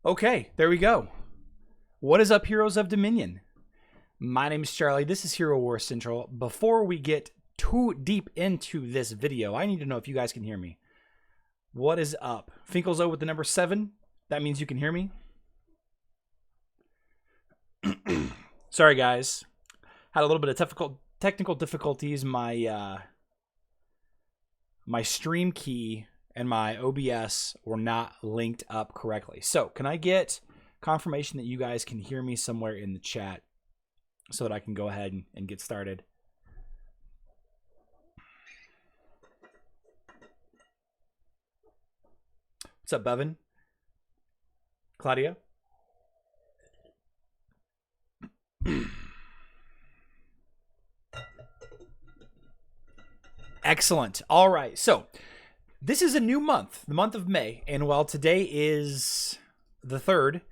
Okay, there we go. What is up, Heroes of Dominion? My name is Charlie. This is Hero Wars Central. Before we get too deep into this video, I need to know if you guys can hear me. What is up? Finkelzo with the number 7. That means you can hear me. Sorry, guys. Had a little bit of technical difficulties. My stream key and my OBS were not linked up correctly. So can I get confirmation that you guys can hear me somewhere in the chat so that I can go ahead and get started? What's up, Bevan? Claudia? Excellent. All right. So this is a new month, the month of May. And while today is the 3rd,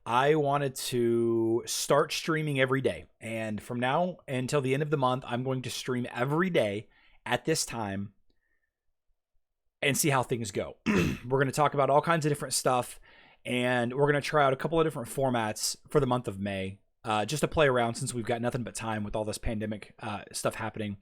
I wanted to start streaming every day. And from now until the end of the month, I'm going to stream every day at this time and see how things go. We're going to talk about all kinds of different stuff. And we're going to try out a couple of different formats for the month of May, just to play around since we've got nothing but time with all this pandemic stuff happening.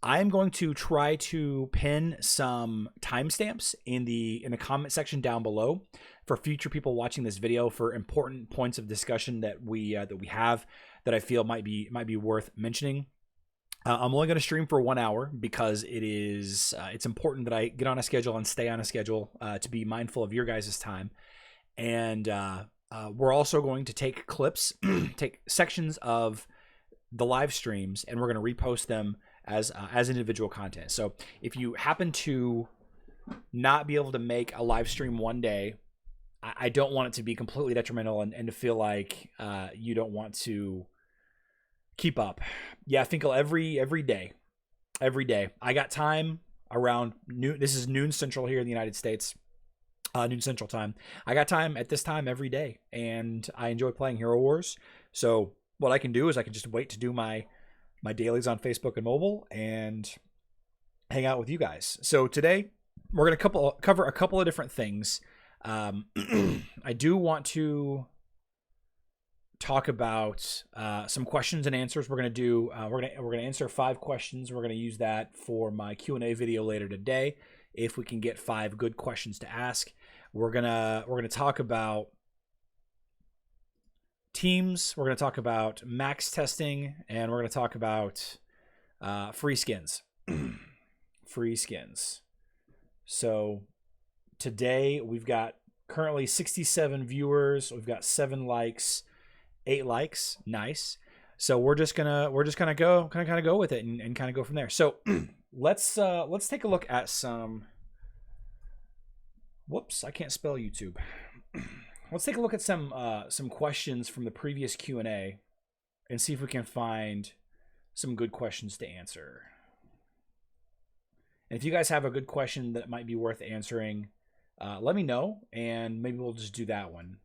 I'm going to try to pin some timestamps in the comment section down below for future people watching this video for important points of discussion that we have that I feel might be worth mentioning. I'm only going to stream for 1 hour because it's important that I get on a schedule and stay on a schedule to be mindful of your guys' time. And we're also going to take clips, take sections of the live streams, and we're going to repost them as individual content. So if you happen to not be able to make a live stream one day, I don't want it to be completely detrimental and to feel like you don't want to keep up. Yeah, Finkel, every day. I got time around noon. This is noon Central here in the United States. Noon Central time. I got time at this time every day, and I enjoy playing Hero Wars. So what I can do is I can just wait to do my dailies on Facebook and mobile and hang out with you guys. So today we're going to cover a couple of different things. I do want to talk about some questions and answers. We're going to do we're going to answer 5 questions. We're going to use that for my Q&A video later today. If we can get 5 good questions to ask, we're going to talk about teams, we're going to talk about max testing, and we're going to talk about free skins. Free skins. So today we've got currently 67 viewers. We've got 7 likes, 8 likes. Nice. So we're just gonna go kind of go with it and kind of go from there. So let's take a look at some. Whoops, I can't spell YouTube. Let's take a look at some questions from the previous Q&A and see if we can find some good questions to answer. And if you guys have a good question that might be worth answering, let me know, and maybe we'll just do that one.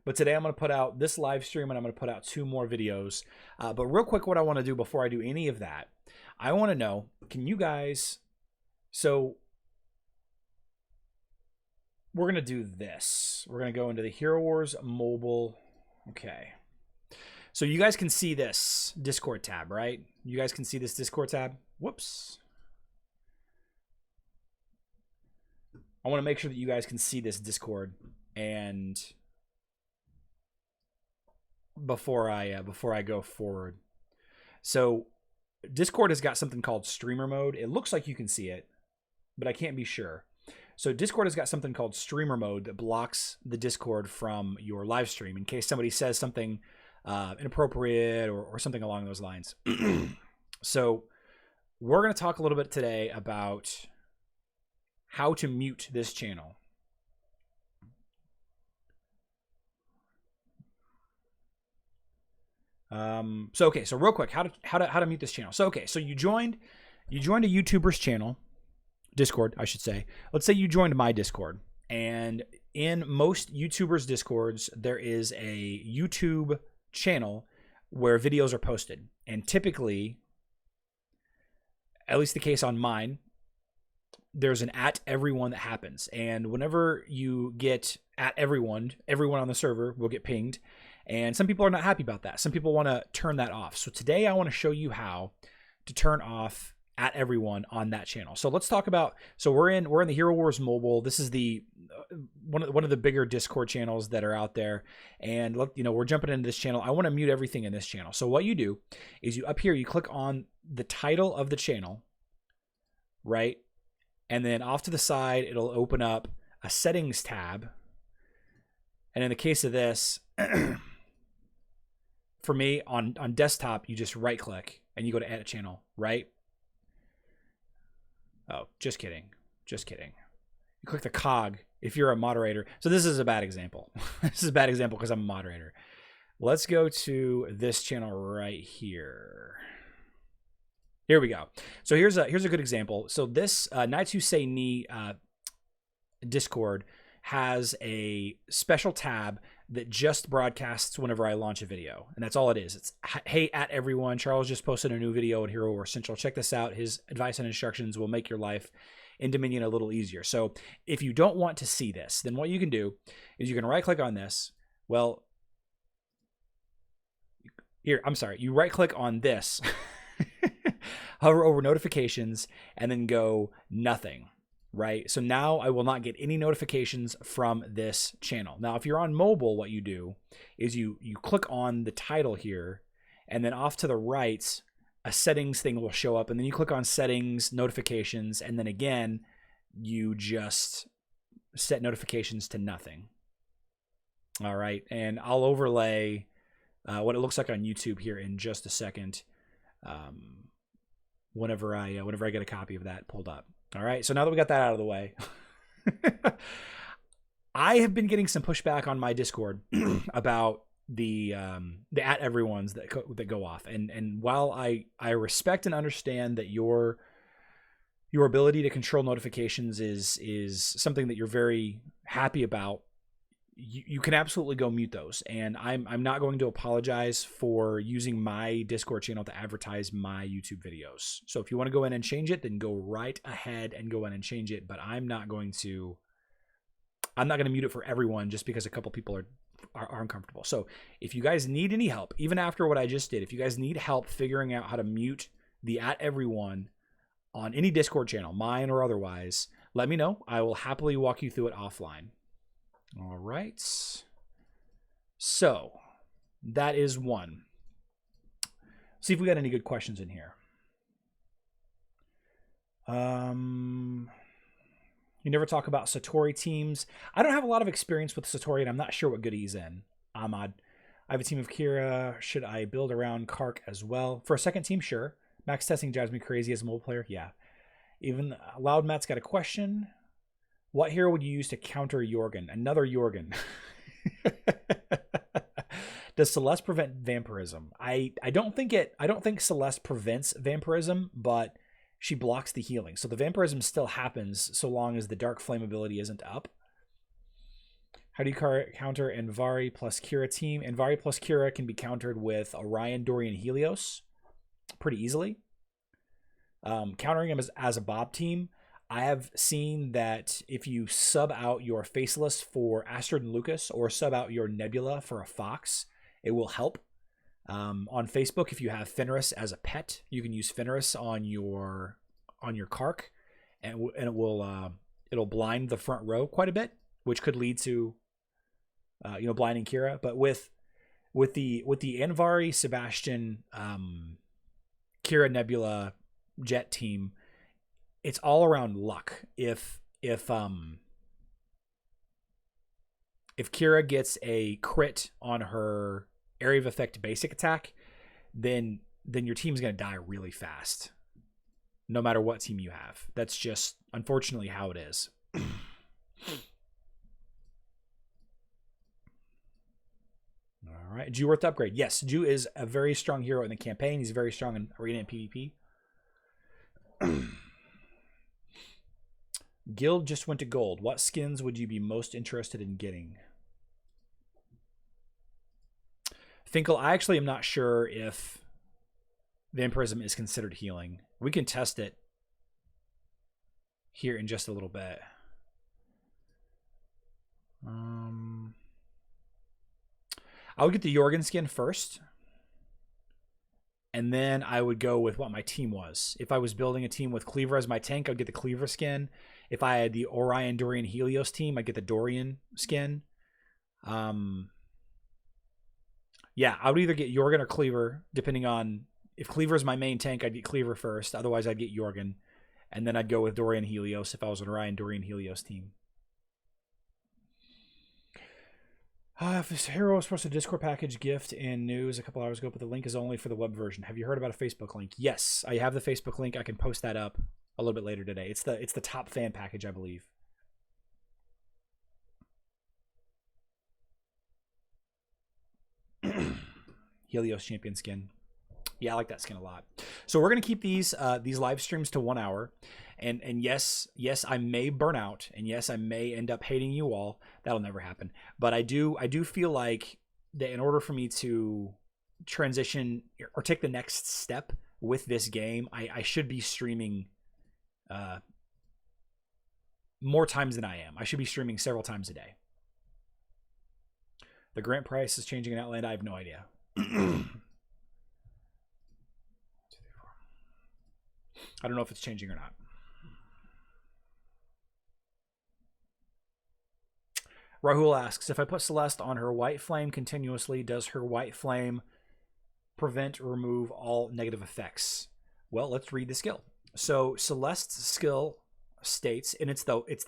But today I'm going to put out this live stream, and I'm going to put out 2 more videos. But real quick, what I want to do before I do any of that, I want to know, can you guys... So we're going to do this. We're going to go into the Hero Wars mobile. Okay. So you guys can see this Discord tab, right? You guys can see this Discord tab. Whoops. I want to make sure that you guys can see this Discord and before I go forward. So Discord has got something called streamer mode. It looks like you can see it, but I can't be sure. So Discord has got something called streamer mode that blocks the Discord from your live stream in case somebody says something inappropriate or something along those lines. So we're going to talk a little bit today about how to mute this channel. So real quick, how to mute this channel. So you joined a YouTuber's channel. Discord, I should say. Let's say you joined my Discord, and in most YouTubers' Discords, there is a YouTube channel where videos are posted. And typically, at least the case on mine, there's an @ everyone that happens. And whenever you get @ at everyone on the server will get pinged. And some people are not happy about that. Some people want to turn that off. So today I want to show you how to turn off at everyone on that channel. So let's talk about, so we're in the Hero Wars mobile. This is the one of the bigger Discord channels that are out there. And we're jumping into this channel. I want to mute everything in this channel. So what you do is you up here, you click on the title of the channel, right? And then off to the side, it'll open up a settings tab. And in the case of this, for me on desktop, you just right click and you go to edit channel, right? Oh, just kidding. Just kidding. You click the cog if you're a moderator. So this is a bad example. This is a bad example because I'm a moderator. Let's go to this channel right here. Here we go. So here's a good example. So this Knights Who Say Knee Discord has a special tab that just broadcasts whenever I launch a video. And that's all it is. It's, hey, at everyone, Charles just posted a new video at Hero Wars Central. Check this out. His advice and instructions will make your life in Dominion a little easier. So if you don't want to see this, then what you can do is you can right click on this. Well, here, I'm sorry. You right click on this, hover over notifications, and then go nothing. Right? So now I will not get any notifications from this channel. Now, if you're on mobile, what you do is you click on the title here, and then off to the right, a settings thing will show up, and then you click on settings, notifications, and then again, you just set notifications to nothing. All right. And I'll overlay what it looks like on YouTube here in just a second. Whenever I get a copy of that pulled up. All right, so now that we got that out of the way, I have been getting some pushback on my Discord about the at everyone's that go off, and while I respect and understand that your ability to control notifications is something that you're very happy about, you can absolutely go mute those, and I'm not going to apologize for using my Discord channel to advertise my YouTube videos. So if you want to go in and change it, then go right ahead and go in and change it. But I'm not going to mute it for everyone just because a couple people are uncomfortable. So if you guys need any help, even after what I just did, if you guys need help figuring out how to mute the at everyone on any Discord channel, mine or otherwise, let me know. I will happily walk you through it offline. All right, so that is one. See if we got any good questions in here. You never talk about Satori teams. I don't have a lot of experience with Satori, and I'm not sure what good he's in. Ahmad, I have a team of Kira. Should I build around Kark as well? For a second team, sure. Max testing drives me crazy as a mobile player. Yeah. Even Loud Matt's got a question. What hero would you use to counter Jorgen? Another Jorgen. Does Celeste prevent vampirism? I don't think Celeste prevents vampirism, but she blocks the healing. So the vampirism still happens so long as the dark flame ability isn't up. How do you counter Anvari plus Kira team? Anvari plus Kira can be countered with Orion, Dorian, Helios pretty easily. Countering him as a Bob team, I have seen that if you sub out your Faceless for Astrid and Lucas or sub out your Nebula for a Fox, it will help. On Facebook, if you have Fenris as a pet, you can use Fenris on your Kark, and it will it'll blind the front row quite a bit, which could lead to blinding Kira. But with the Anvari, Sebastian, Kira, Nebula, Jet team, it's all around luck. If Kira gets a crit on her area of effect basic attack, then your team's going to die really fast, no matter what team you have. That's just unfortunately how it is. All right, Jew worth the upgrade. Yes, Jew is a very strong hero in the campaign. He's very strong in arena and PvP. Guild just went to gold. What skins would you be most interested in getting? Finkel, I actually am not sure if vampirism is considered healing. We can test it here in just a little bit. I would get the Jorgen skin first. And then I would go with what my team was. If I was building a team with Cleaver as my tank, I'd get the Cleaver skin. If I had the Orion, Dorian, Helios team, I'd get the Dorian skin. Yeah, I would either get Jorgen or Cleaver, depending on... If Cleaver is my main tank, I'd get Cleaver first. Otherwise, I'd get Jorgen. And then I'd go with Dorian, Helios if I was an Orion, Dorian, Helios team. If this hero was supposed to Discord package gift and news a couple hours ago, but the link is only for the web version. Have you heard about a Facebook link? Yes, I have the Facebook link. I can post that up a little bit later today. It's the top fan package, I believe. Helios champion skin. Yeah, I like that skin a lot. So we're gonna keep these live streams to 1 hour. And yes, I may burn out, and yes, I may end up hating you all. That'll never happen. But I do feel like that in order for me to transition or take the next step with this game, I should be streaming more times than I am. I should be streaming several times a day. The grant price is changing in Outland. I have no idea. I don't know if it's changing or not. Rahul asks, if I put Celeste on her white flame continuously, does her white flame prevent or remove all negative effects? Well, let's read the skill. So Celeste's skill states, and it's the it's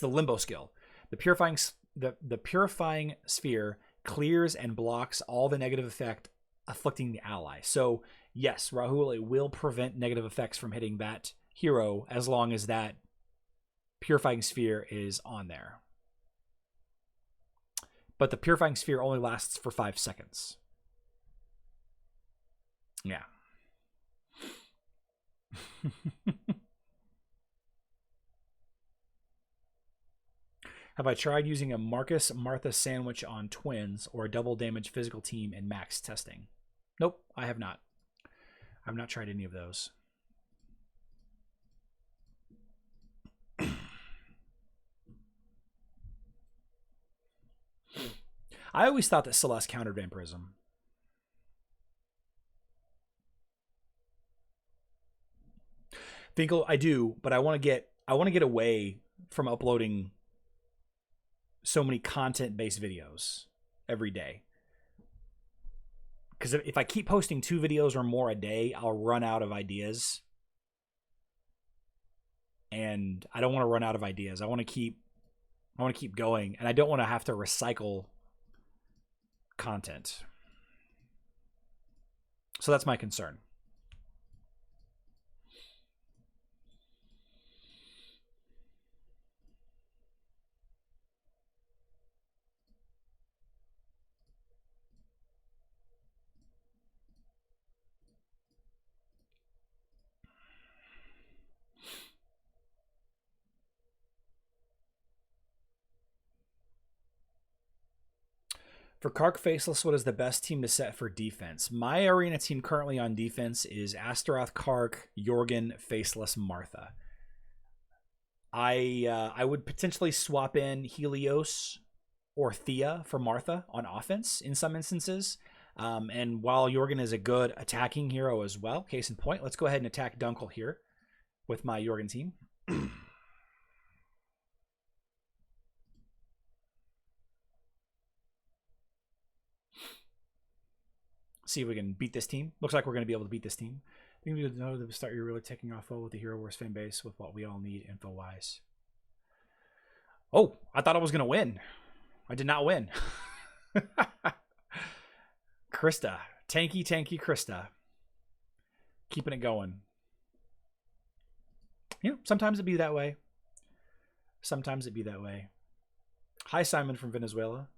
the limbo skill. The purifying sphere clears and blocks all the negative effect afflicting the ally. So yes, Rahul, it will prevent negative effects from hitting that hero as long as that purifying sphere is on there. But the purifying sphere only lasts for 5 seconds. Yeah. Have I tried using a Marcus Martha sandwich on twins or a double damage physical team in max testing? Nope, I have not. I've not tried any of those. I always thought that Celeste countered vampirism. Finkel, I do, but I want to get away from uploading so many content-based videos every day. Because if I keep posting 2 videos or more a day, I'll run out of ideas. And I don't want to run out of ideas. I want to keep going, and I don't want to have to recycle content. So that's my concern. For Kark Faceless, what is the best team to set for defense? My arena team currently on defense is Astaroth, Kark, Jorgen, Faceless, Martha. I would potentially swap in Helios or Thea for Martha on offense in some instances. And while Jorgen is a good attacking hero as well, case in point, let's go ahead and attack Dunkel here with my Jorgen team. See if we can beat this team. Looks like we're going to be able to beat this team. I think we know at the start you're really taking off well with the Hero Wars fan base with what we all need info-wise. Oh, I thought I was going to win. I did not win. Krista. Tanky Krista. Keeping it going. You know, sometimes it be that way. Sometimes it be that way. Hi, Simon from Venezuela.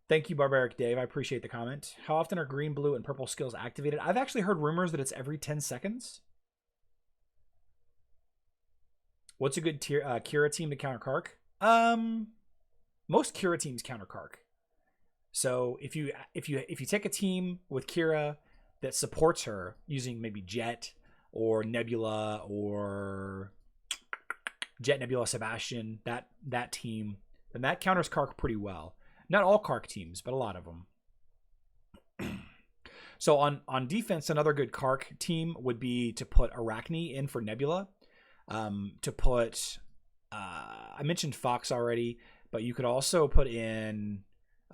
Thank you, Barbaric Dave. I appreciate the comment. How often are green, blue, and purple skills activated? I've actually heard rumors that it's every 10 seconds. What's a good Kira team to counter Kark? Most Kira teams counter Kark. So if you take a team with Kira that supports her using maybe Jet or Nebula or Jet, Nebula, Sebastian, that team, then that counters Kark pretty well. Not all Kark teams, but a lot of them. So on defense, another good Kark team would be to put Arachne in for Nebula. To put, I mentioned Fox already, but you could also put in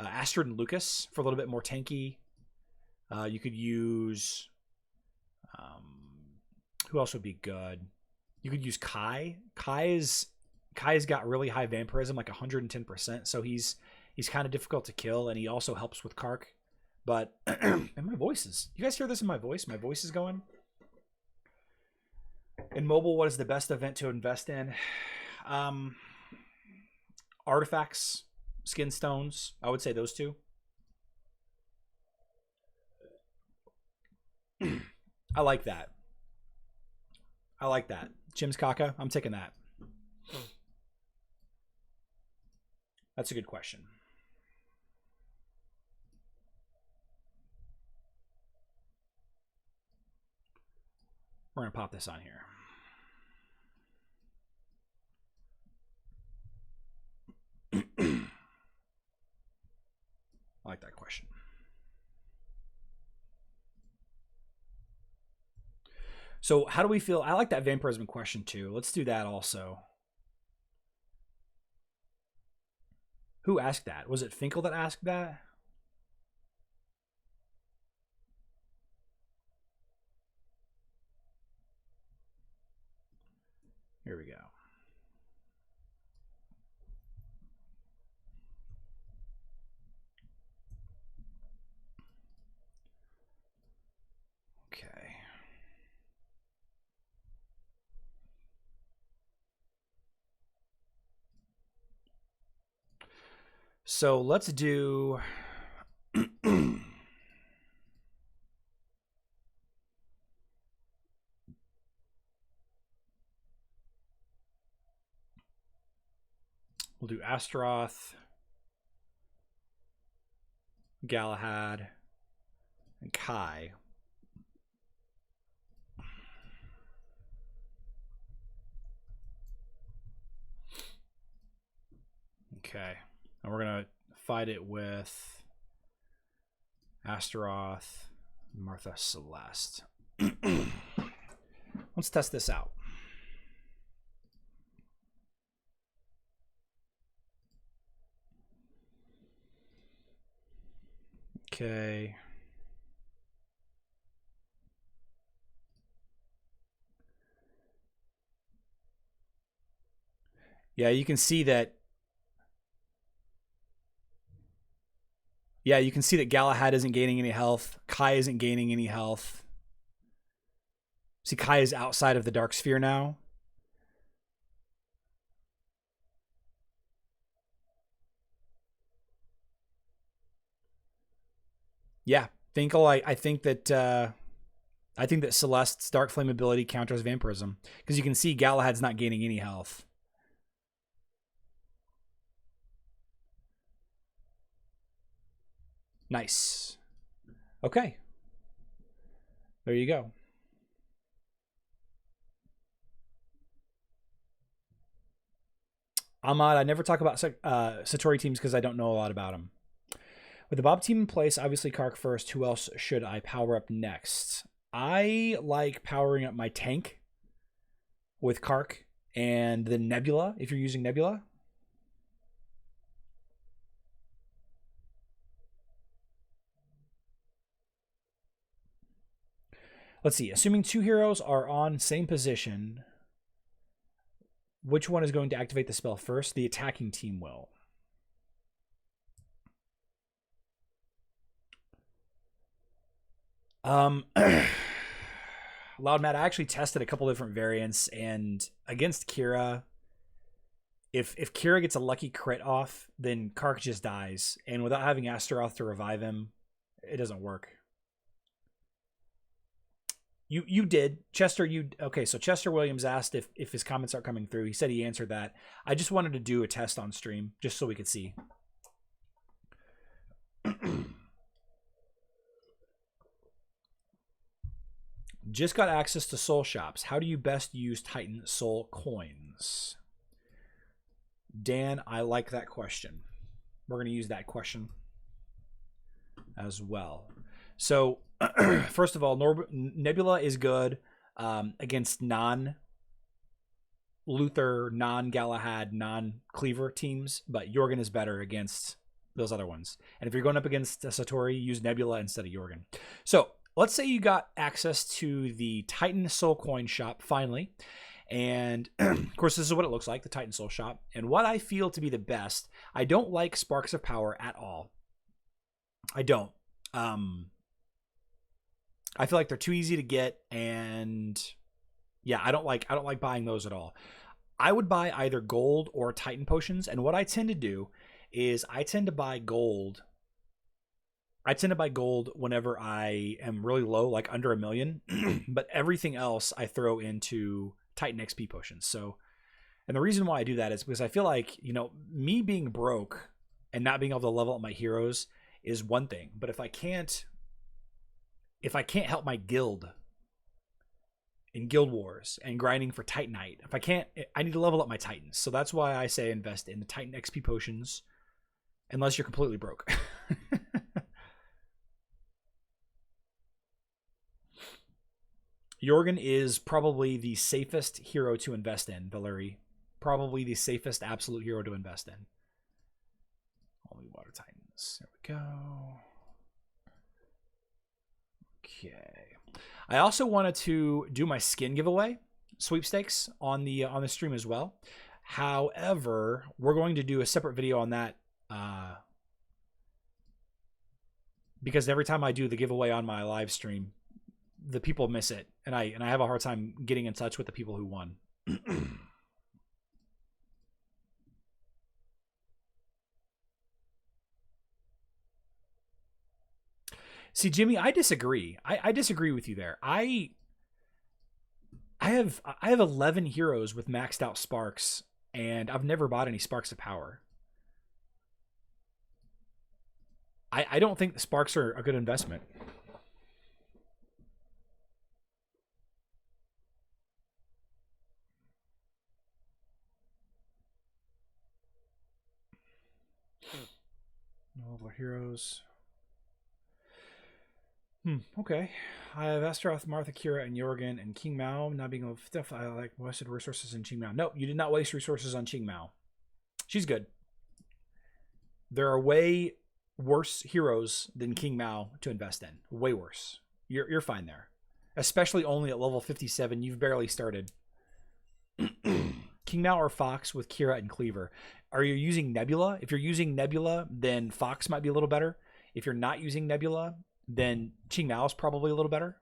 Astrid and Lucas for a little bit more tanky. You could use, who else would be good? You could use Kai. Kai's got really high vampirism, like 110%. So he's kind of difficult to kill, and he also helps with Kark. But and my voice is, you guys hear this in my voice? My voice is going. In mobile, what is the best event to invest in? Artifacts, skin stones. I would say those two. I like that. I like that. Jim's Kaka, I'm taking that. That's a good question. We're going to pop this on here. I like that question. So how do we feel? I like that vampirism question too. Let's do that also. Who asked that? Was it Finkel that asked that? Here we go. Okay. So let's do we'll do Astaroth, Galahad, and Kai. Okay. And we're going to fight it with Astaroth, Martha, Celeste. Let's test this out. Okay. Yeah, you can see that. Yeah, you can see that Galahad isn't gaining any health. Kai isn't gaining any health. See, Kai is outside of the dark sphere now. Yeah, Finkel, I think that Celeste's dark flame ability counters vampirism, because you can see Galahad's not gaining any health. Nice. Okay. There you go. Ahmad, I never talk about Satori teams because I don't know a lot about them. With the Bob team in place, obviously Kark first. Who else should I power up next? I like powering up my tank with Kark and the Nebula, if you're using Nebula. Let's see. Assuming two heroes are on same position, which one is going to activate the spell first? The attacking team will. Loud Matt, I actually tested a couple different variants, and against Kira, if Kira gets a lucky crit off, then Kark just dies, and without having Astaroth to revive him, it doesn't work. You did. Chester, okay, so Chester Williams asked if his comments are coming through. He said he answered that. I just wanted to do a test on stream, just so we could see. Just got access to soul shops. How do you best use Titan soul coins? Dan, I like that question. we're going to use that question as well. So first of all, Nebula is good against non-Luther, non-Galahad, non-Cleaver teams, but Jorgen is better against those other ones. And if you're going up against Satori, use Nebula instead of Jorgen. So let's say you got access to the Titan Soul Coin shop finally. And of course, this is what it looks like, the Titan Soul shop. And what I feel to be the best, I don't like Sparks of Power at all. I don't. I feel like they're too easy to get, and yeah, I don't like buying those at all. I would buy either gold or Titan potions, and what I tend to do is I tend to buy gold. I tend to buy gold whenever I am really low, like under 1 million, but everything else I throw into Titan XP potions. So, and the reason why I do that is because I feel like, you know, me being broke and not being able to level up my heroes is one thing, but if I can't help my guild in Guild Wars and grinding for Titanite, I need to level up my Titans. So that's why I say invest in the Titan XP potions, unless you're completely broke. Jorgen is probably the safest hero to invest in, Valeri. Probably the safest absolute hero to invest in. Only water Titans. There we go. Okay. I also wanted to do my skin giveaway sweepstakes on the stream as well. However, we're going to do a separate video on that because every time I do the giveaway on my live stream, the people miss it, and I have a hard time getting in touch with the people who won. See, Jimmy, I disagree. I disagree with you there. I have 11 heroes with maxed out sparks, and I've never bought any Sparks of Power. I don't think the sparks are a good investment. No heroes. Okay. I have Astaroth, Martha, Kira, and Jorgen, and King Mao. Not being able to stuff. I like wasted resources in Qing Mao. Nope, you did not waste resources on Qing Mao. She's good. There are way worse heroes than King Mao to invest in. Way worse. You're fine there. Especially only at level 57. You've barely started. King Mao or Fox with Kira and Cleaver. Are you using Nebula? If you're using Nebula, then Fox might be a little better. If you're not using Nebula, then Qing Mao is probably a little better.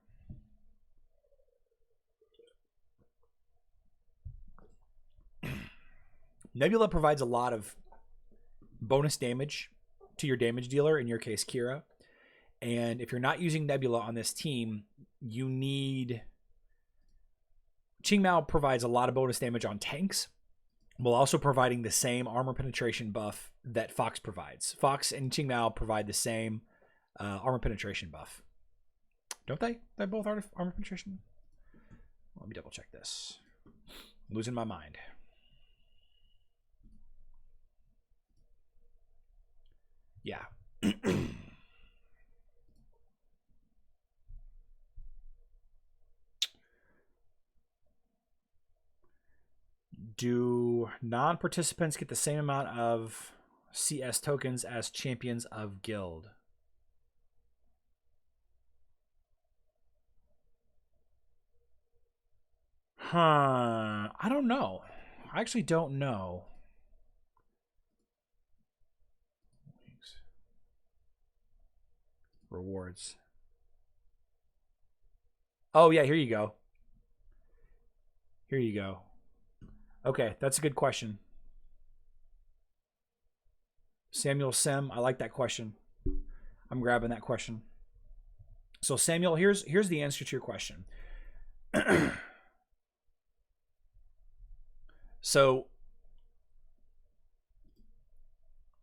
Nebula provides a lot of bonus damage to your damage dealer, in your case, Kira. And if you're not using Nebula on this team, you need... Qing Mao provides a lot of bonus damage on tanks, while also providing the same armor penetration buff that Fox provides. Fox and Qing Mao provide the same armor penetration buff. Don't they? They both armor penetration? Let me double check this. I'm losing my mind. Yeah. Do non-participants get the same amount of CS tokens as champions of guild? I don't know. I actually don't know. Rewards. Oh, yeah, here you go. Here you go. Okay, that's a good question. Samuel Sem, I like that question. I'm grabbing that question. So Samuel, here's the answer to your question. So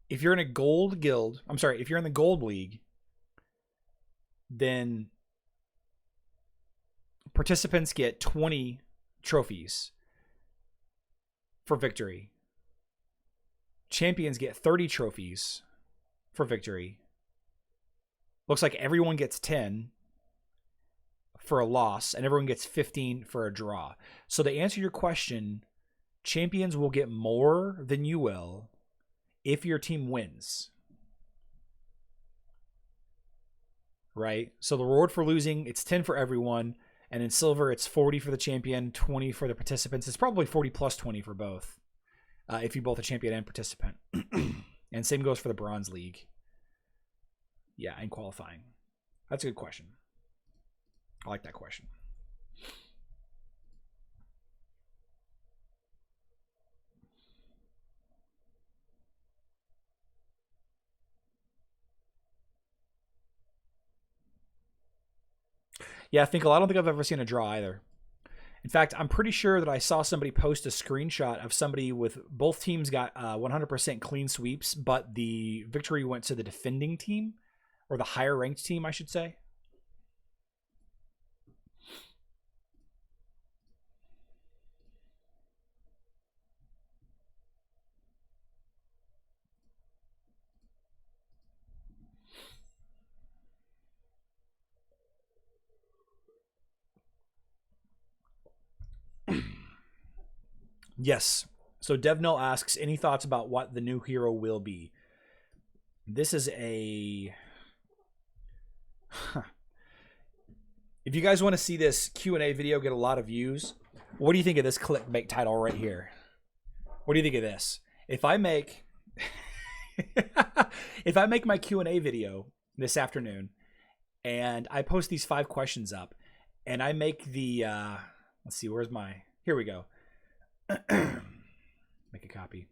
if you're in a gold guild, I'm sorry, if you're in the gold league, then participants get 20 trophies for victory. Champions get 30 trophies for victory. Looks like everyone gets 10 for a loss, and everyone gets 15 for a draw. So to answer your question, champions will get more than you will if your team wins. Right? So the reward for losing, it's 10 for everyone. And in silver, it's 40 for the champion, 20 for the participants. It's probably 40 plus 20 for both, if you both a champion and participant. And same goes for the bronze league. Yeah, and qualifying. That's a good question. I like that question. Yeah, Finkel, I don't think I've ever seen a draw either. In fact, I'm pretty sure that I saw somebody post a screenshot of somebody with both teams got 100% clean sweeps, but the victory went to the defending team, or the higher ranked team, I should say. Yes. So DevNull asks, any thoughts about what the new hero will be? This is a... If you guys want to see this Q&A video get a lot of views, what do you think of this clickbait title right here? What do you think of this? If I make... if I make my Q&A video this afternoon, and I post these 5 questions up, and I make the... let's see, where's my... Here we go. Make a copy.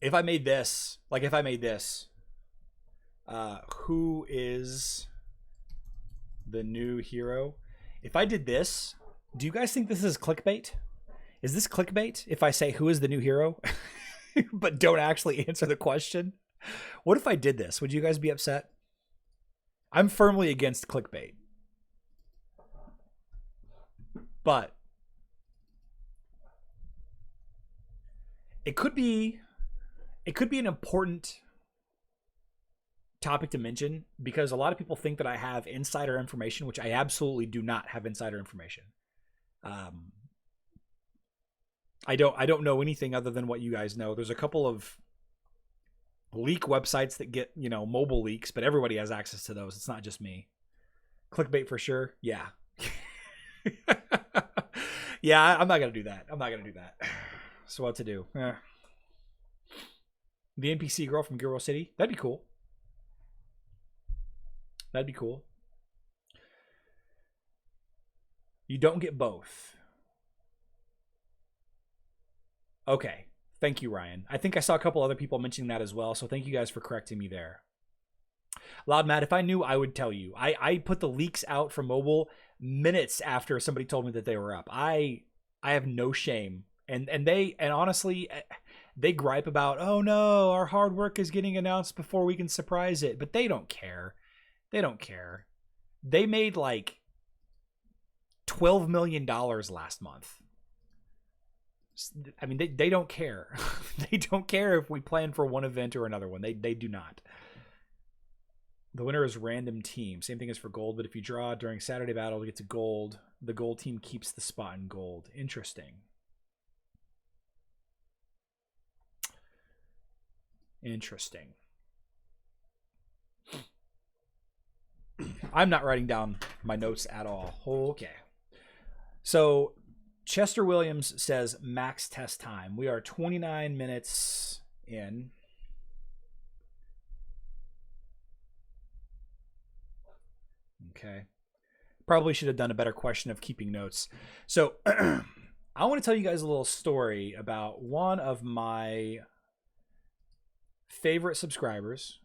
If I made this, who is the new hero? If I did this, do you guys think this is clickbait? Is this clickbait if I say who is the new hero, but don't actually answer the question? What if I did this? Would you guys be upset? I'm firmly against clickbait. But it could be an important topic to mention, because a lot of people think that I have insider information, which I absolutely do not have insider information. I don't know anything other than what you guys know. There's a couple of leak websites that get, mobile leaks, but everybody has access to those. It's not just me. Clickbait for sure. Yeah. Yeah, I'm not going to do that. So what to do? The NPC girl from Giro City? That'd be cool. You don't get both. Okay. Thank you, Ryan. I think I saw a couple other people mentioning that as well, so thank you guys for correcting me there. Loud Matt, if I knew, I would tell you. I put the leaks out for mobile minutes after somebody told me that they were up. I have no shame. And honestly, they gripe about, oh no, our hard work is getting announced before we can surprise it. But they don't care. They made like $12 million last month. I mean, they don't care. They don't care if we plan for one event or another one. They do not. The winner is random team. Same thing as for gold, but if you draw during Saturday battle to get to gold, the gold team keeps the spot in gold. Interesting. I'm not writing down my notes at all. Okay. So Chester Williams says max test time. We are 29 minutes in. Okay. Probably should have done a better question of keeping notes. So I want to tell you guys a little story about one of my favorite subscribers.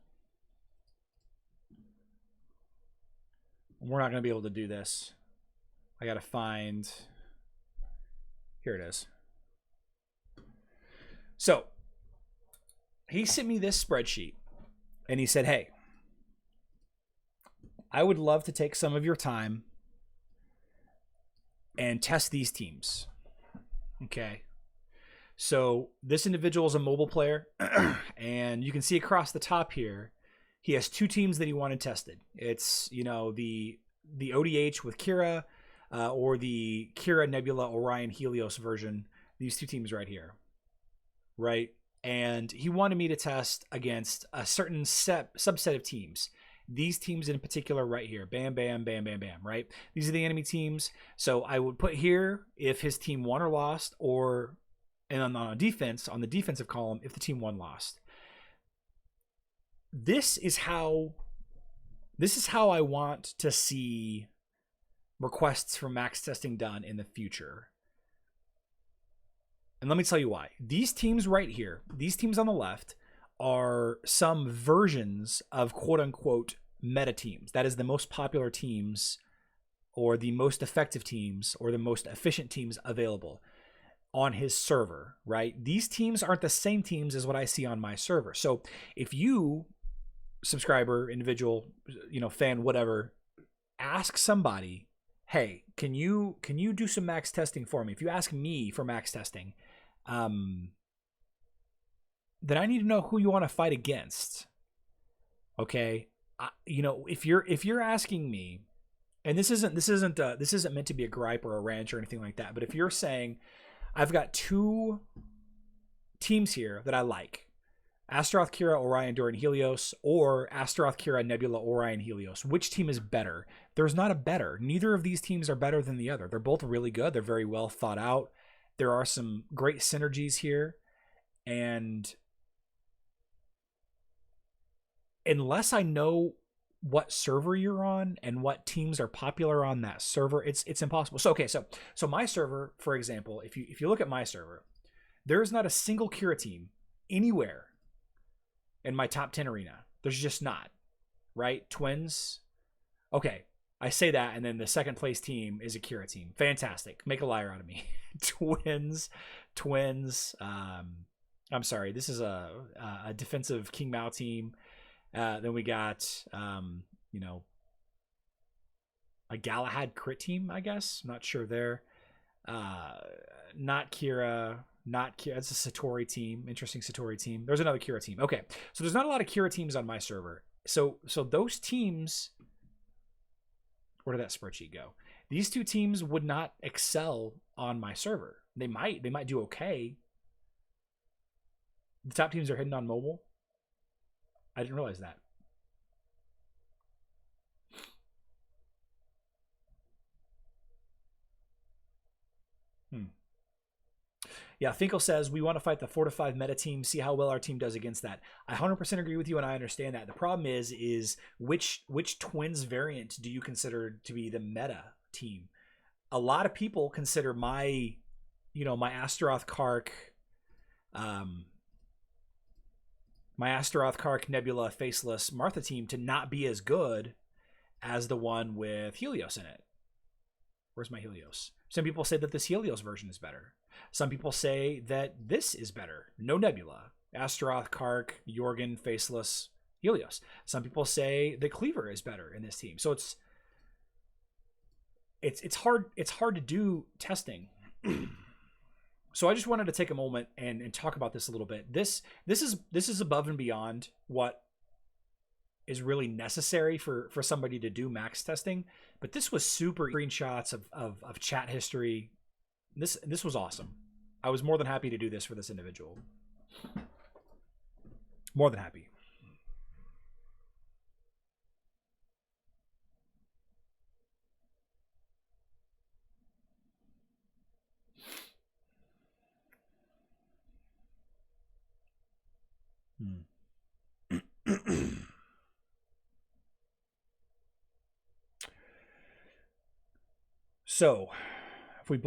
We're not going to be able to do this. I got to find... Here it is. So he sent me this spreadsheet and he said, hey, I would love to take some of your time and test these teams. Okay. So this individual is a mobile player, and you can see across the top here, he has 2 teams that he wanted tested. It's, you know, the ODH with Kira, or the Kira, Nebula, Orion, Helios version. These 2 teams right here, right? And he wanted me to test against a certain subset of teams. These teams in particular right here, bam, bam, bam, bam, bam, right? These are the enemy teams. So I would put here if his team won or lost, or and on defense, on the defensive column, if the team won, lost. This is how I want to see requests for max testing done in the future. And let me tell you why. These teams right here, these teams on the left, are some versions of quote-unquote meta teams. That is the most popular teams, or the most effective teams, or the most efficient teams available on his server, right? These teams aren't the same teams as what I see on my server. So if you, subscriber, individual, you know, fan, whatever, ask somebody, hey, can you do some max testing for me? If you ask me for max testing, then I need to know who you want to fight against. Okay, you know, if you're asking me, and this isn't meant to be a gripe or a rant or anything like that, but if you're saying, I've got 2 teams here that I like, Astaroth, Kira, Orion, Dorian, Helios, or Astaroth, Kira, Nebula, Orion, Helios. Which team is better? There's not a better. Neither of these teams are better than the other. They're both really good. They're very well thought out. There are some great synergies here. And unless I know what server you're on and what teams are popular on that server, it's impossible. So okay, so my server, for example, if you look at my server, there's not a single Kira team anywhere in my top 10 arena. There's just not, right? Twins. Okay, I say that, and then the second place team is a Kira team. Fantastic. Make a liar out of me. Twins. I'm sorry. This is a defensive King Mao team. Then we got, you know, a Galahad crit team, I guess. I'm not sure there. Not Kira. It's a Satori team. Interesting Satori team. There's another Kira team. Okay, so there's not a lot of Kira teams on my server. So those teams, where did that spreadsheet go? These 2 teams would not excel on my server. They might do okay. The top teams are hidden on mobile. I didn't realize that. Yeah, Finkel says, we want to fight the 4 to 5 meta team, see how well our team does against that. I 100% agree with you, and I understand that. The problem is which Twins variant do you consider to be the meta team? A lot of people consider my, you know, my Astaroth Kark, Nebula, Faceless, Martha team to not be as good as the one with Helios in it. Where's my Helios? Some people say that this Helios version is better. Some people say that this is better. No Nebula. Astaroth, Kark, Jorgen, Faceless, Helios. Some people say that Cleaver is better in this team. So it's hard to do testing. So I just wanted to take a moment and talk about this a little bit. This is above and beyond what is really necessary for somebody to do max testing, but this was super screenshots of chat history. This was awesome. I was more than happy to do this for this individual. More than happy. So, if we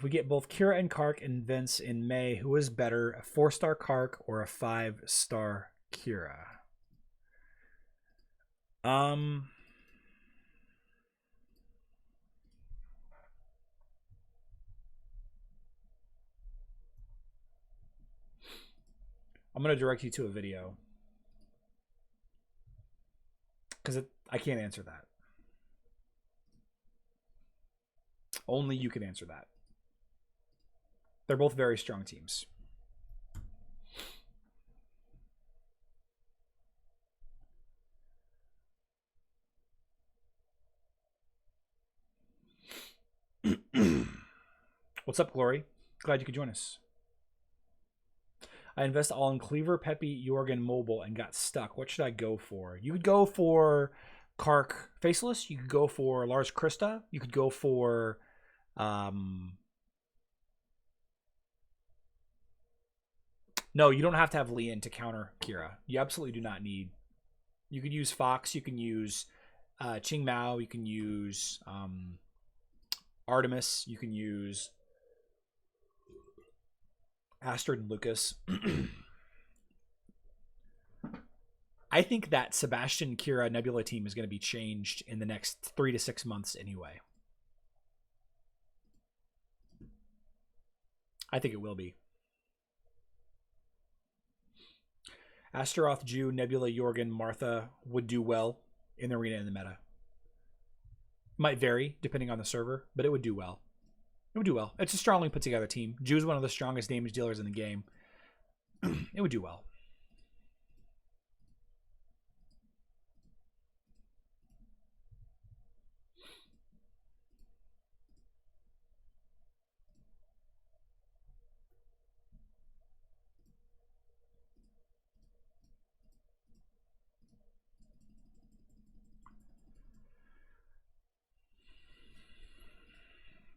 get both Kira and Kark and Vince in May, who is better, a 4-star Kark or a 5-star Kira? I'm going to direct you to a video because I can't answer that. Only you can answer that. They're both very strong teams. What's up, Glory? Glad you could join us. I invest all in Cleaver, Peppy, Jorgen, Mobile, and got stuck. What should I go for? You could go for Kark Faceless. You could go for Lars Krista. You could go for... No, you don't have to have Lian to counter Kira. You absolutely do not need... You could use Fox. You can use Qing Mao. You can use Artemis. You can use Astrid and Lucas. I think that Sebastian, Kira, Nebula team is going to be changed in the next 3 to 6 months anyway. I think it will be. Astaroth, Jew, Nebula, Jorgen, Martha would do well in the arena in the meta. Might vary depending on the server, but it would do well. It would do well. It's a strongly put together team. Jew is one of the strongest damage dealers in the game. It would do well.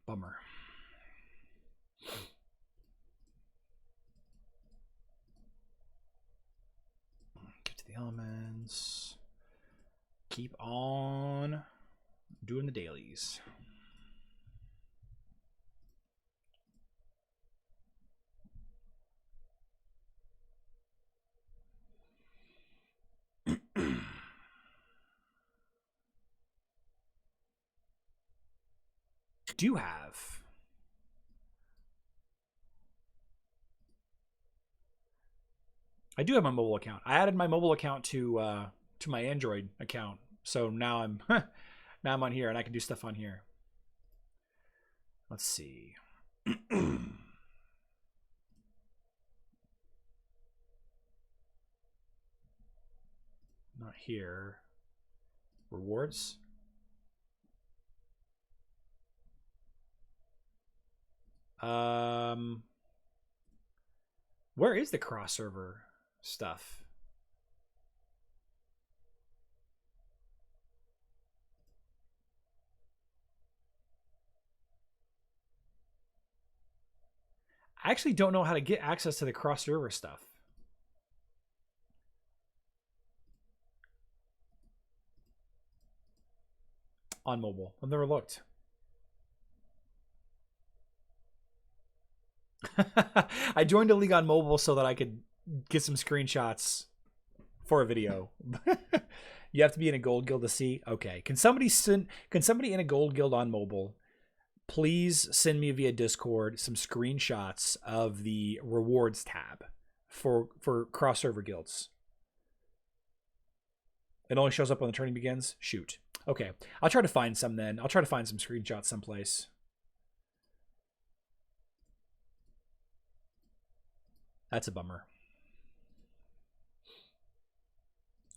Bummer. Get to the elements. Keep on doing the dailies. Do have I do have my mobile account. I added my mobile account to my Android account, so now I'm now I'm on here and I can do stuff on here. Let's see. Not here. Rewards. Where is the cross server stuff? I actually don't know how to get access to the cross server stuff on mobile. I've never looked. I joined a league on mobile so that I could get some screenshots for a video. You have to be in a gold guild to see. Okay. Can somebody in a gold guild on mobile please send me via Discord some screenshots of the rewards tab for cross server guilds? It only shows up when the tourney begins. Shoot. Okay. I'll try to find some then. I'll try to find some screenshots someplace. That's a bummer.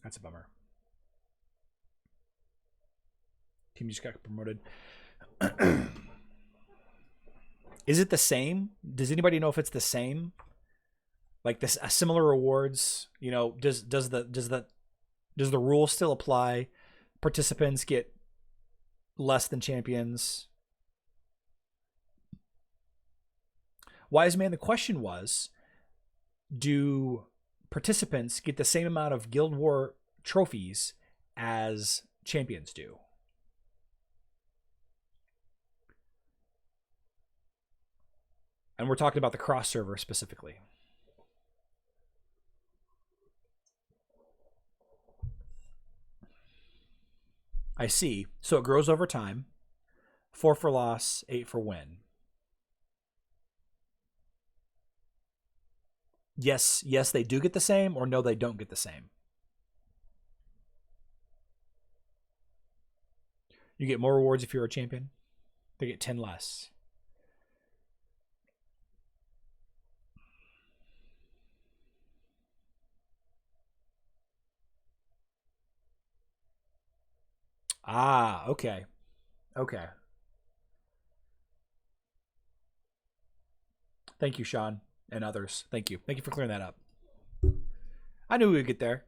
That's a bummer. Team just got promoted. Is it the same? Does anybody know if it's the same? Like this, similar rewards. You know, does the rule still apply? Participants get less than champions. Wise man, the question was, do participants get the same amount of Guild War trophies as champions do? And we're talking about the cross server specifically. I see. So it grows over time. 4 for loss, 8 for win. Yes, they do get the same, or no, they don't get the same. You get more rewards if you're a champion. They get 10 less. Ah, okay. Okay. Thank you, Sean, and others. Thank you. Thank you for clearing that up. I knew we would get there.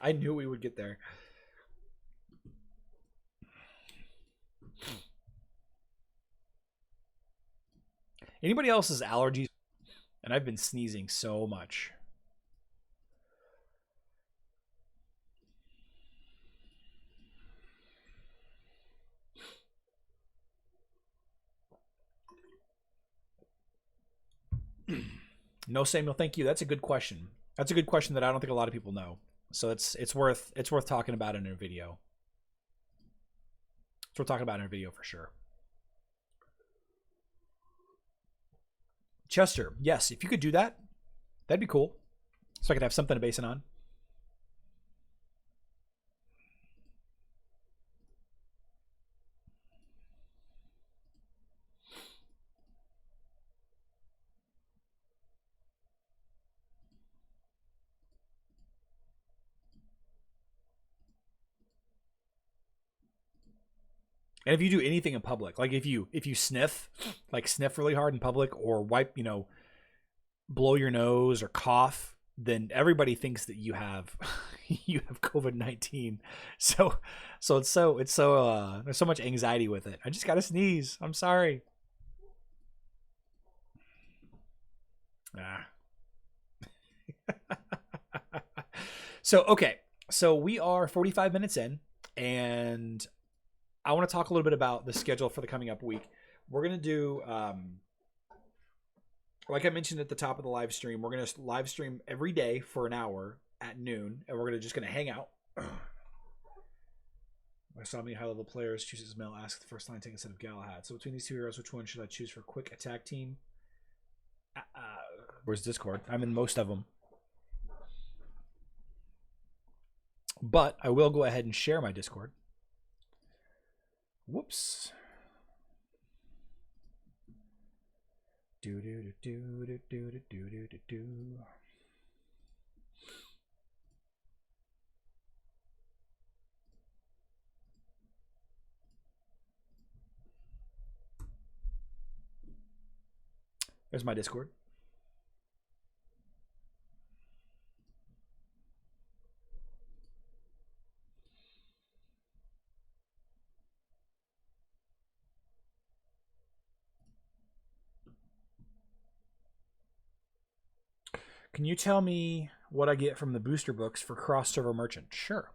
I knew we would get there. Anybody else's allergies? And I've been sneezing so much. No, Samuel, thank you. That's a good question. That's a good question that I don't think a lot of people know. So it's worth talking about in a video. It's worth talking about in a video for sure. Chester, yes, if you could do that, that'd be cool. So I could have something to base it on. And if you do anything in public, like if you sniff, like sniff really hard in public, or wipe, blow your nose or cough, then everybody thinks that you have you have COVID-19. So it's so there's so much anxiety with it. I just gotta sneeze. I'm sorry. So okay, so we are 45 minutes in, and I want to talk a little bit about the schedule for the coming up week. We're going to do, like I mentioned at the top of the live stream, we're going to live stream every day for an hour at noon, and we're just going to hang out. I saw many high-level players choose as male, ask the first line, take instead of Galahad. So between these two heroes, which one should I choose for quick attack team? Where's Discord? I'm in most of them. But I will go ahead and share my Discord. Whoops. Do do do do do do do do do do. There's my Discord. Can you tell me what I get from the booster books for cross-server merchant? Sure.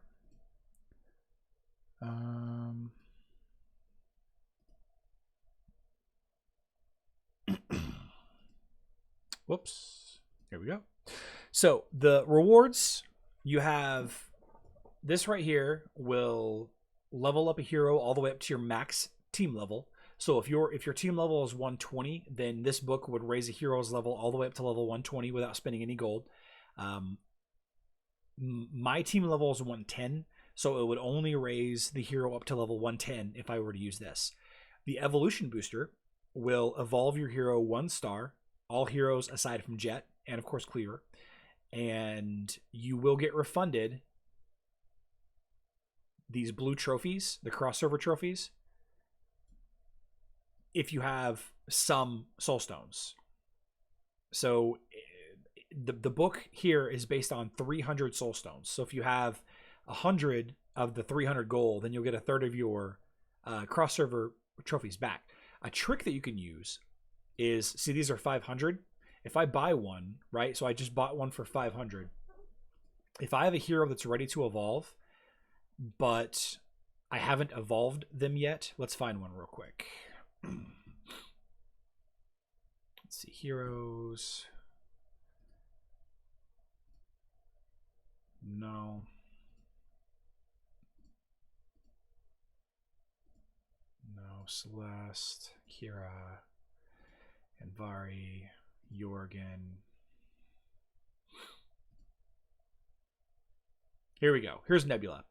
Whoops. Here we go. So the rewards, you have this right here will level up a hero all the way up to your max team level. So if your team level is 120, then this book would raise a hero's level all the way up to level 120 without spending any gold. My team level is 110, so it would only raise the hero up to level 110 if I were to use this. The evolution booster will evolve your hero 1 star, all heroes aside from Jet, and of course Cleaver, and you will get refunded these blue trophies, the crossover trophies, if you have some soul stones. So the book here is based on 300 soul stones. So if you have 100 of the 300 gold, then you'll get a third of your crossover trophies back. A trick that you can use is, see, these are 500. If I buy one, right? So I just bought one for 500. If I have a hero that's ready to evolve, but I haven't evolved them yet, let's find one real quick. Let's see, heroes. No. No, Celeste, Kira, Anvari, Jorgen. Here we go. Here's Nebula.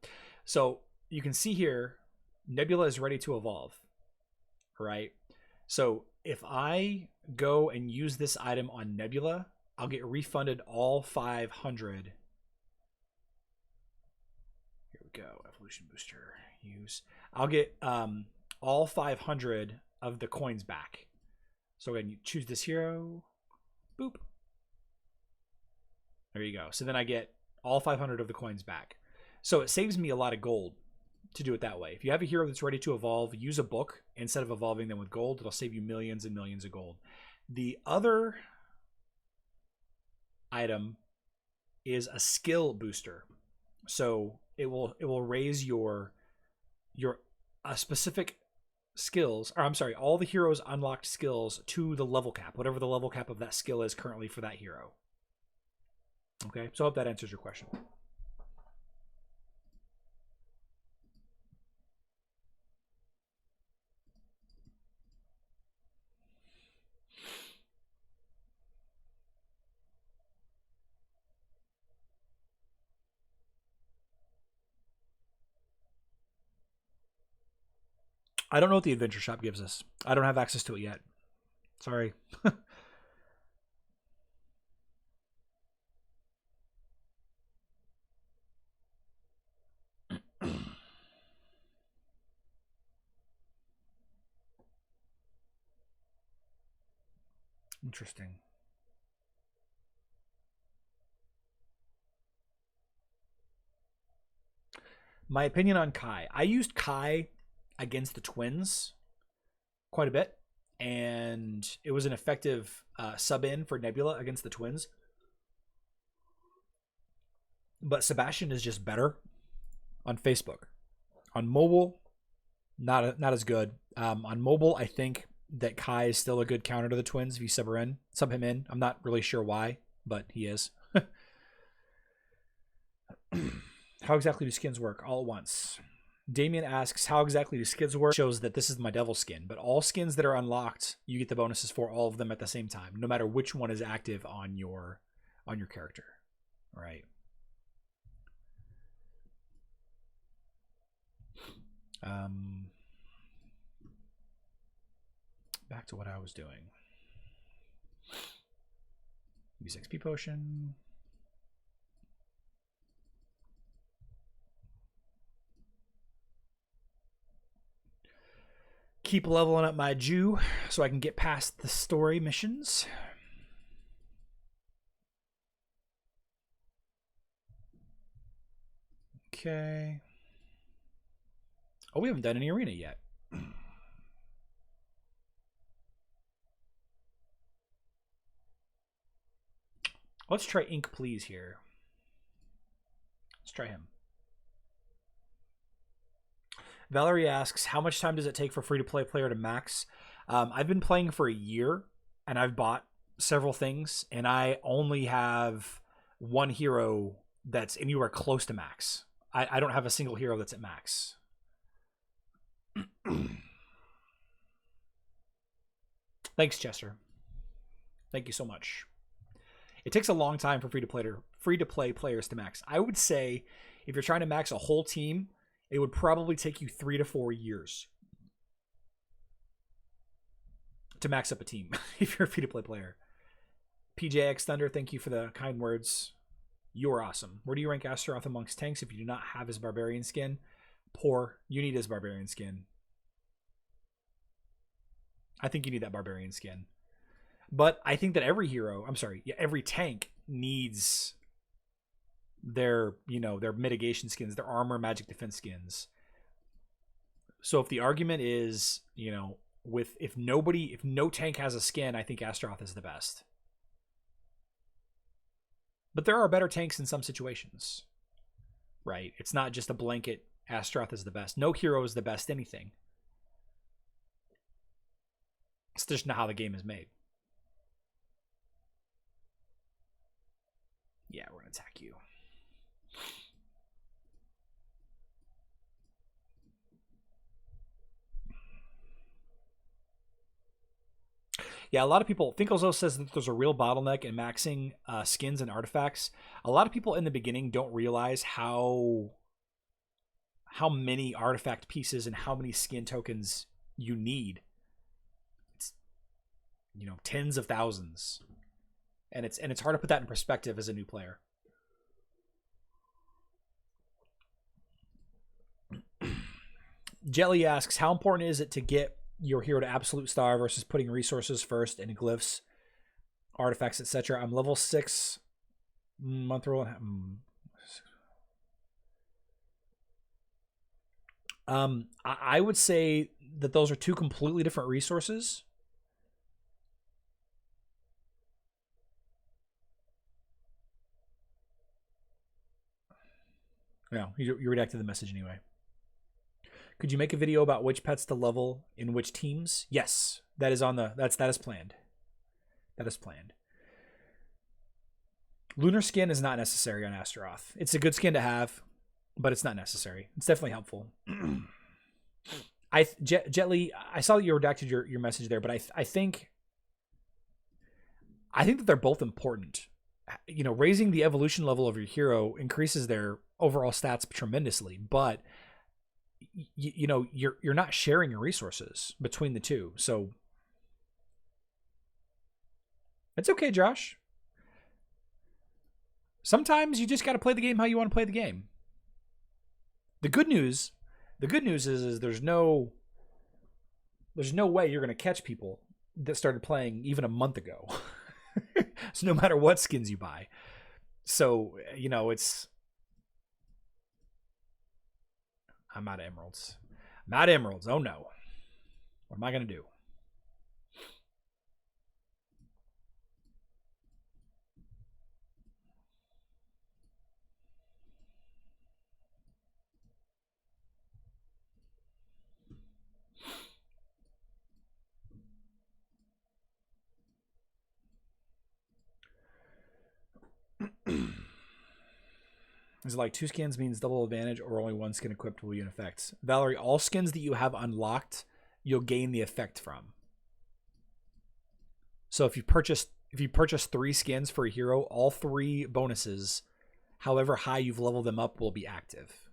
So you can see here, Nebula is ready to evolve, right? So if I go and use this item on Nebula, I'll get refunded all 500. Here we go. Evolution booster. Use. I'll get all 500 of the coins back. So again, you choose this hero. Boop. There you go. So then I get all 500 of the coins back. So it saves me a lot of gold to do it that way. If you have a hero that's ready to evolve, use a book instead of evolving them with gold. It'll save you millions and millions of gold. The other item is a skill booster. So it will raise your specific skills, or I'm sorry, all the heroes' unlocked skills to the level cap, whatever the level cap of that skill is currently for that hero. Okay, so I hope that answers your question. I don't know what the adventure shop gives us. I don't have access to it yet. Sorry. Interesting. My opinion on Kai. I used Kai against the twins quite a bit, and it was an effective sub-in for Nebula against the twins. But Sebastian is just better on Facebook. On mobile, not as good. On mobile, I think that Kai is still a good counter to the twins if you sub him in. I'm not really sure why, but he is. How exactly do skins work? All at once. Damien asks, how exactly do skins work? Shows that this is my devil skin, but all skins that are unlocked, you get the bonuses for all of them at the same time, no matter which one is active on your character. All right. Back to what I was doing. Use XP potion. Keep leveling up my Jew so I can get past the story missions. Okay. Oh, we haven't done any arena yet. Let's try Ink, please, here. Let's try him. Valerie asks, how much time does it take for free-to-play player to max? I've been playing for a year, and I've bought several things, and I only have one hero that's anywhere close to max. I don't have a single hero that's at max. Thanks, Chester. Thank you so much. It takes a long time for free-to-play players to max. I would say if you're trying to max a whole team, it would probably take you 3 to 4 years to max up a team if you're a free-to-play player. PJX Thunder, thank you for the kind words. You are awesome. Where do you rank Astaroth amongst tanks if you do not have his barbarian skin? Poor. You need his barbarian skin. I think you need that barbarian skin. But I think that every hero, every tank needs their mitigation skins, their armor, magic defense skins. So if the argument is, if no tank has a skin, I think Astaroth is the best. But there are better tanks in some situations, right? It's not just a blanket Astaroth is the best. No hero is the best anything. It's just not how the game is made. Yeah, we're going to attack you. Yeah, a lot of people, Finkelzo says that there's a real bottleneck in maxing skins and artifacts. A lot of people in the beginning don't realize how many artifact pieces and how many skin tokens you need. It's, tens of thousands. And it's hard to put that in perspective as a new player. Jelly asks, how important is it to get your hero to absolute star versus putting resources first and glyphs, artifacts, etc. I'm level 6 month roll. I would say that those are two completely different resources. No, you redacted the message anyway. Could you make a video about which pets to level in which teams? Yes, that is on the that is planned. That is planned. Lunar skin is not necessary on Astaroth. It's a good skin to have, but it's not necessary. It's definitely helpful. Jetly, I saw that you redacted your message there, but I think that they're both important. You know, raising the evolution level of your hero increases their overall stats tremendously, but you know, you're not sharing your resources between the two. So it's okay, Josh. Sometimes you just got to play the game how you want to play the game. The good news is there's no way you're going to catch people that started playing even a month ago. So no matter what skins you buy. So, you know, I'm out of emeralds. I'm out of emeralds. Oh no. What am I going to do? Is it like 2 skins means double advantage or only 1 skin equipped will be in effect? Valerie, all skins that you have unlocked, you'll gain the effect from. So if you purchase 3 skins for a hero, all 3 bonuses, however high you've leveled them up, will be active.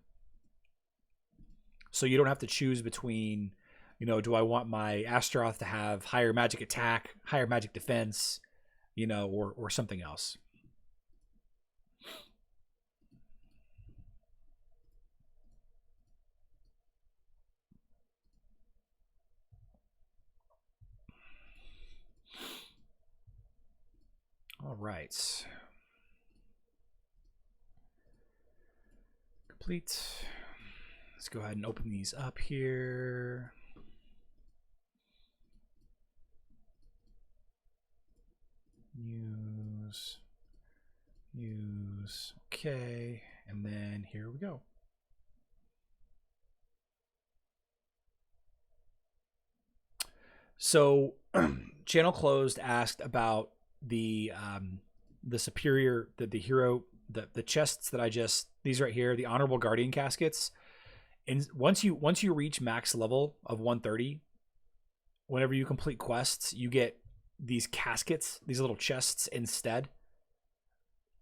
So you don't have to choose between, you know, do I want my Astaroth to have higher magic attack, higher magic defense, you know, or something else. All right. Complete. Let's go ahead and open these up here. Use. Okay. And then here we go. So channel closed asked about the superior, the hero, the chests that these right here, the honorable guardian caskets. And once you reach max level of 130, whenever you complete quests, you get these caskets, these little chests instead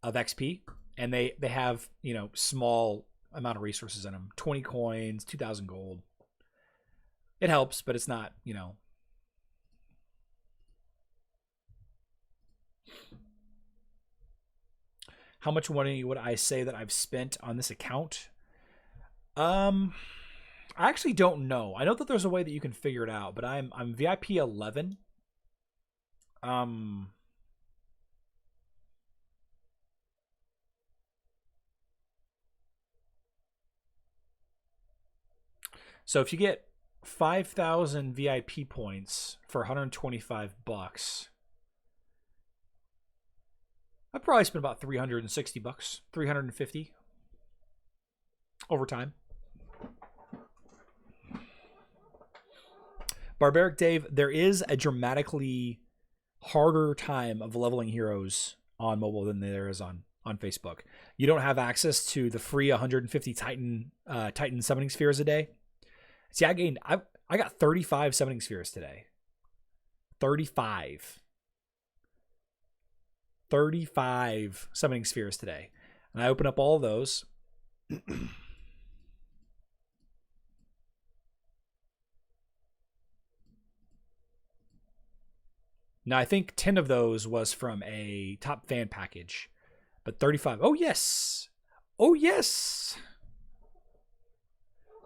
of XP, and they have, you know, small amount of resources in them, 20 coins, 2,000 gold. It helps, but it's not, you know. How much money would I say that I've spent on this account? I actually don't know. I know that there's a way that you can figure it out, but I'm VIP 11. So if you get 5,000 VIP points for 125 bucks, I'd probably spend about 360 bucks, 350 over time. Barbaric Dave, there is a dramatically harder time of leveling heroes on mobile than there is on Facebook. You don't have access to the free 150 Titan summoning spheres a day. See, I got 35 summoning spheres today. 35 summoning spheres today. And I open up all of those. Now, I think 10 of those was from a top fan package, but 35. Oh, yes. Oh, yes.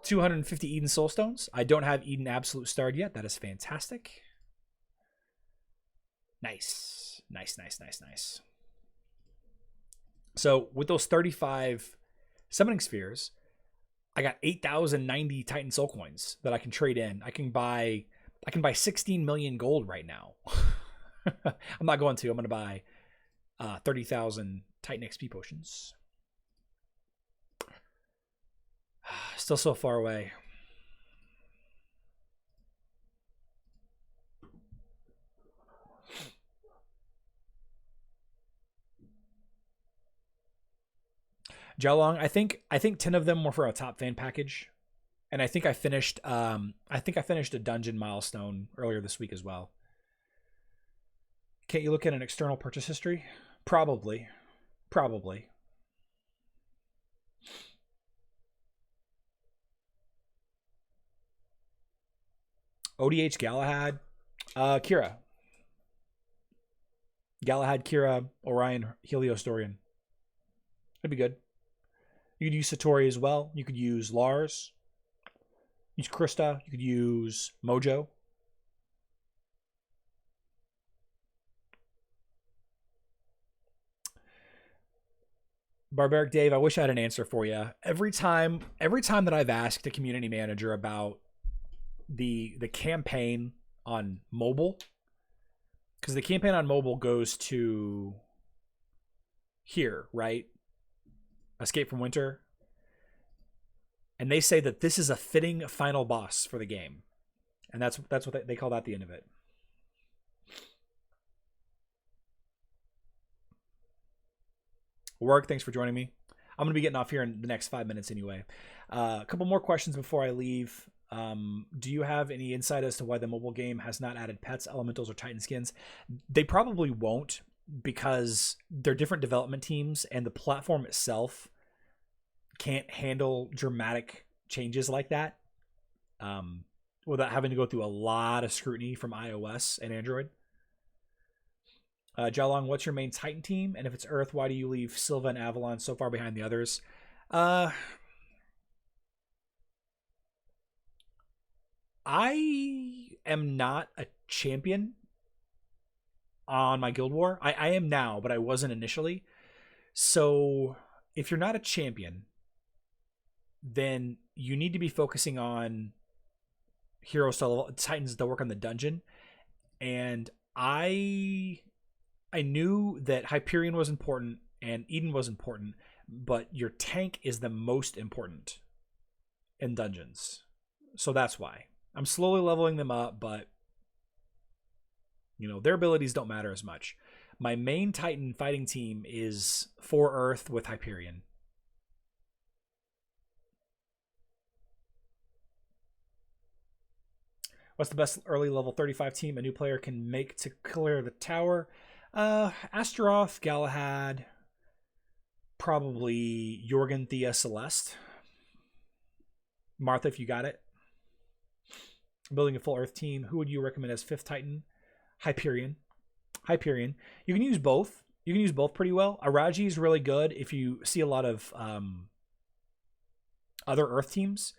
250 Eden Soulstones. I don't have Eden Absolute starred yet. That is fantastic. Nice. Nice, nice, nice, nice. So with those 35 Summoning Spheres, I got 8,090 Titan Soul Coins that I can trade in. I can buy 16 million gold right now. I'm not going to. I'm going to buy 30,000 Titan XP potions. Still so far away. Jialong, I think 10 of them were for a top fan package. And I think I finished a dungeon milestone earlier this week as well. Can't you look at an external purchase history? Probably. ODH Galahad, Kira. Galahad, Kira, Orion, Helios, Dorian. That'd be good. You could use Satori as well. You could use Lars. Use Krista. You could use Mojo. Barbaric Dave, I wish I had an answer for you. Every time that I've asked a community manager about the campaign on mobile, because the campaign on mobile goes to here, right? Escape from Winter. And they say that this is a fitting final boss for the game. And that's what they call that the end of it. Work, thanks for joining me. I'm going to be getting off here in the next 5 minutes anyway. A couple more questions before I leave. Do you have any insight as to why the mobile game has not added pets, elementals, or Titan skins? They probably won't, because they're different development teams and the platform itself can't handle dramatic changes like that without having to go through a lot of scrutiny from iOS and Android. Jialong, what's your main Titan team? And if it's Earth, why do you leave Silva and Avalon so far behind the others? I am not a champion on my Guild War. I am now, but I wasn't initially. So if you're not a champion, then you need to be focusing on heroes to Titans that work on the dungeon. And I knew that Hyperion was important and Eden was important, but your tank is the most important in dungeons. So that's why. I'm slowly leveling them up, but you know, their abilities don't matter as much. My main Titan fighting team is 4 Earth with Hyperion. What's the best early level 35 team a new player can make to clear the tower? Astaroth, Galahad, probably Jorgen, Thea, Celeste. Martha, if you got it. Building a full Earth team. Who would you recommend as 5th Titan? Hyperion. Hyperion. You can use both. You can use both pretty well. Araji is really good if you see a lot of other Earth teams.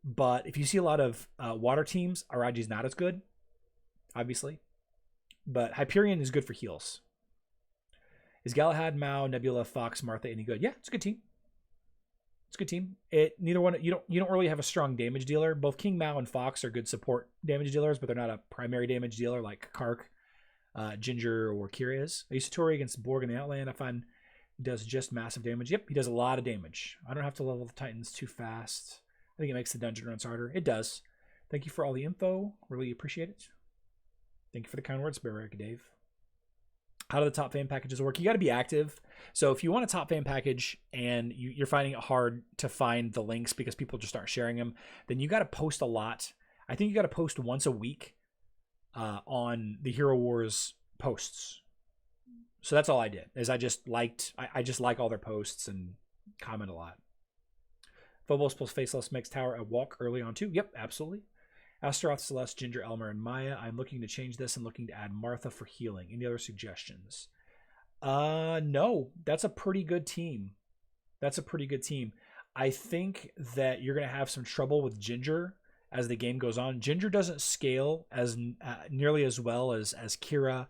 But if you see a lot of water teams, Araji is not as good, obviously. But Hyperion is good for heals. Is Galahad, Mao, Nebula, Fox, Martha any good? Yeah, it's a good team. It's a good team. Neither one, you don't really have a strong damage dealer. Both King Mao and Fox are good support damage dealers, but they're not a primary damage dealer like Kark, Ginger, or Kira is. I use Satori against Borg in the Outland. I find he does just massive damage. Yep, he does a lot of damage. I don't have to level the Titans too fast. I think it makes the dungeon runs harder. It does. Thank you for all the info. Really appreciate it. Thank you for the kind words, Barack Dave. How do the top fan packages work? You got to be active. So if you want a top fan package and you're finding it hard to find the links because people just aren't sharing them, then you got to post a lot. I think you got to post once a week on the Hero Wars posts. So that's all I did. Is I just like all their posts and comment a lot. Phobos plus Faceless makes Tower a walk early on too. Yep, absolutely. Astaroth, Celeste, Ginger, Elmer, and Maya. I'm looking to change this and looking to add Martha for healing. Any other suggestions? No, that's a pretty good team. That's a pretty good team. I think that you're going to have some trouble with Ginger as the game goes on. Ginger doesn't scale as nearly as well as Kira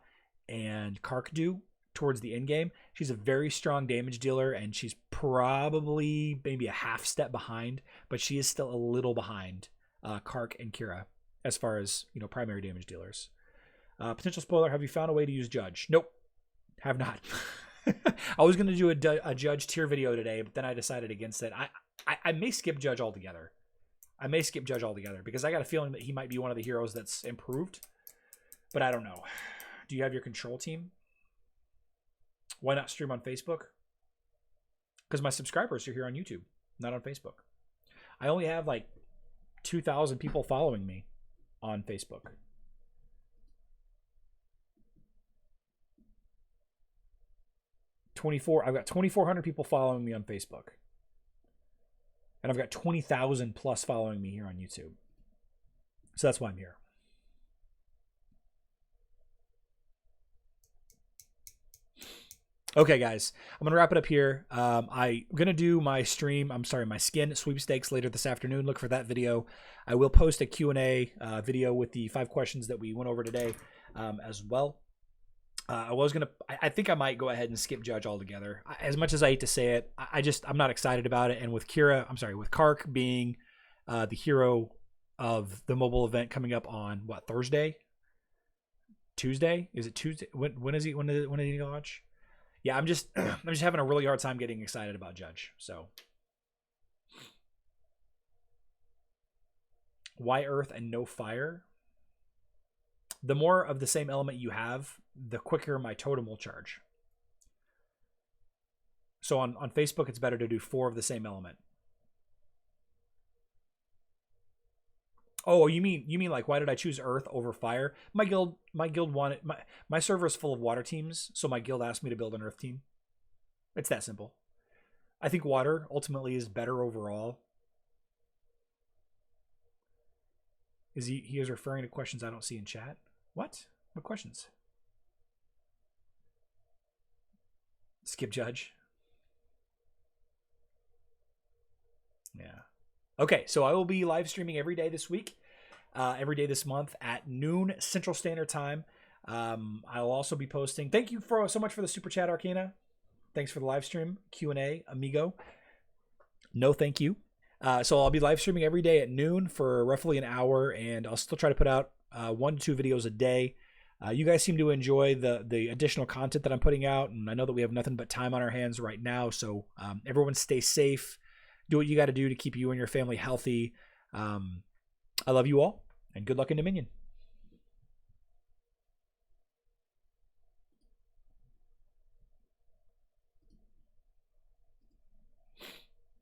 and Kark do towards the end game. She's a very strong damage dealer, and she's probably maybe a half step behind, but she is still a little behind Kark and Kira as far as, you know, primary damage dealers. Potential spoiler: have you found a way to use Judge? Nope, have not. I was going to do a Judge tier video today, but then I decided against it. I may skip Judge altogether. Because I got a feeling that he might be one of the heroes that's improved, but I don't know. Do you have your control team? Why not stream on Facebook? Because my subscribers are here on YouTube, not on Facebook. I only have like 2,000 people following me on Facebook. I've got 2,400 people following me on Facebook. And I've got 20,000 plus following me here on YouTube. So that's why I'm here. Okay, guys, I'm going to wrap it up here. I'm going to do my skin sweepstakes later this afternoon. Look for that video. I will post a Q&A video with the 5 questions that we went over today as well. I think I might go ahead and skip Judge altogether. As much as I hate to say it, I'm not excited about it. And with with Kark being the hero of the mobile event coming up on what, Tuesday? Is it Tuesday? When did he launch? Yeah, I'm just having a really hard time getting excited about Judge. So why Earth and no fire? The more of the same element you have, the quicker my totem will charge. So on Facebook, it's better to do 4 of the same element. Oh, you mean like, why did I choose Earth over fire? My guild wanted my server is full of water teams, so my guild asked me to build an Earth team. It's that simple. I think water ultimately is better overall. He is referring to questions I don't see in chat? What questions? Skip Judge. Yeah. Okay, so I will be live streaming every day this week, every day this month at noon Central Standard Time. I'll also be posting. Thank you so much for the super chat, Arcana. Thanks for the live stream Q&A, amigo. No, thank you. So I'll be live streaming every day at noon for roughly an hour, and I'll still try to put out 1 to 2 videos a day. You guys seem to enjoy the additional content that I'm putting out, and I know that we have nothing but time on our hands right now, so everyone stay safe. Do what you got to do to keep you and your family healthy. I love you all, and good luck in Dominion.